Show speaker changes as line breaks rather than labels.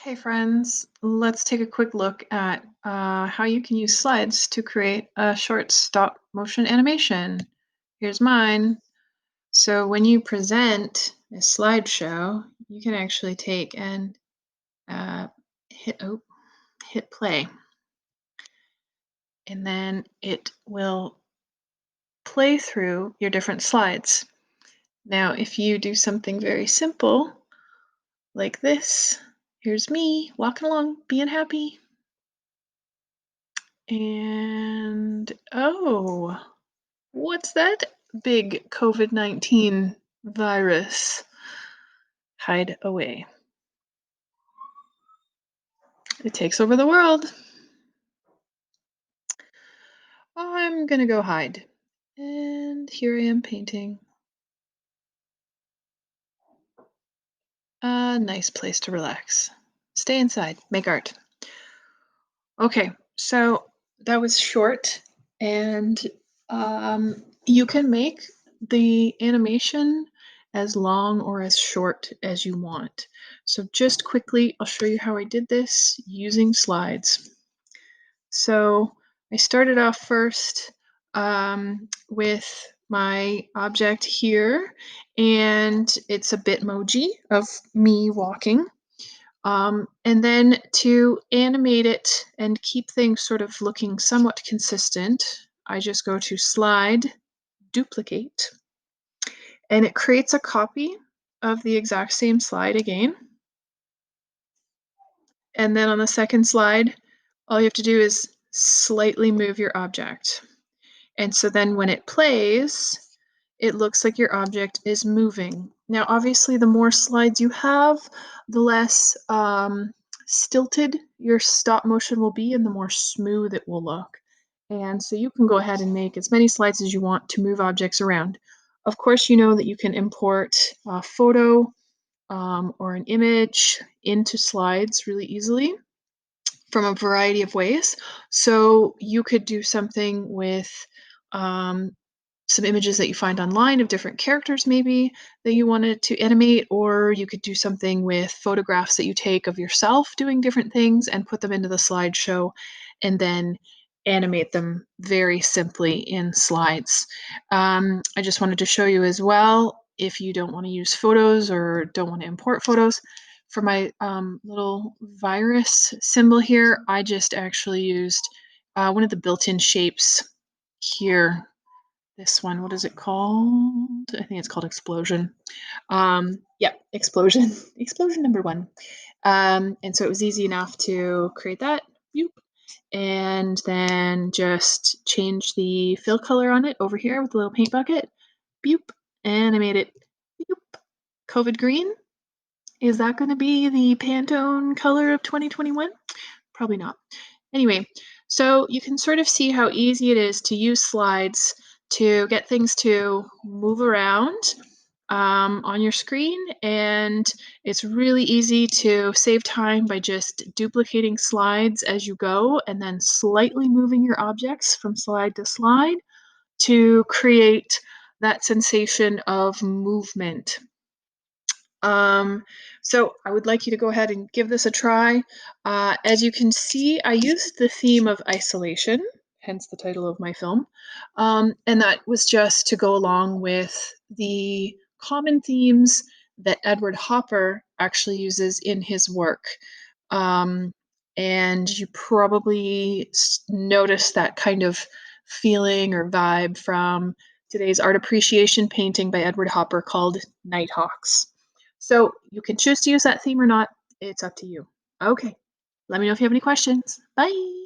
Hey friends, let's take a quick look at how you can use slides to create a short stop motion animation. Here's mine. So when you present a slideshow, you can actually take and uh, hit play, and then it will play through your different slides. Now, if you do something very simple like this, here's me walking along, being happy. And oh, what's that big COVID-19 virus? Hide away. It takes over the world. I'm gonna go hide. And here I am painting. A nice place to relax. Stay inside, make art. Okay, so that was short, and you can make the animation as long or as short as you want. So just quickly, I'll show you how I did this using slides. So I started off first with my object here, and it's a Bitmoji of me walking. And then to animate it and keep things sort of looking somewhat consistent, I just go to Slide, Duplicate, and it creates a copy of the exact same slide again. And then on the second slide, all you have to do is slightly move your object. And so then when it plays, it looks like your object is moving. Now, obviously, the more slides you have, the less stilted your stop motion will be and the more smooth it will look. And so you can go ahead and make as many slides as you want to move objects around. Of course, you know that you can import a photo or an image into slides really easily from a variety of ways. So you could do something with um, some images that you find online of different characters maybe that you wanted to animate, or you could do something with photographs that you take of yourself doing different things and put them into the slideshow and then animate them very simply in slides. I just wanted to show you as well, if you don't want to use photos or don't want to import photos, for my little virus symbol here, I just actually used one of the built-in shapes here. This one, what is it called? I think it's called Explosion. Yeah, Explosion. Explosion number one. And so it was easy enough to create that. Yoop. And then just change the fill color on it over here with the little paint bucket. Boop. And I made it boop. COVID green. Is that going to be the Pantone color of 2021? Probably not. Anyway, so you can sort of see how easy it is to use slides to get things to move around on your screen, and it's really easy to save time by just duplicating slides as you go and then slightly moving your objects from slide to slide to create that sensation of movement. So I would like you to go ahead and give this a try. As you can see, I used the theme of isolation, hence the title of my film. And that was just to go along with the common themes that Edward Hopper actually uses in his work. Um, and you probably noticed that kind of feeling or vibe from today's art appreciation painting by Edward Hopper called Nighthawks. So you can choose to use that theme or not. It's up to you. Okay. Let me know if you have any questions. Bye.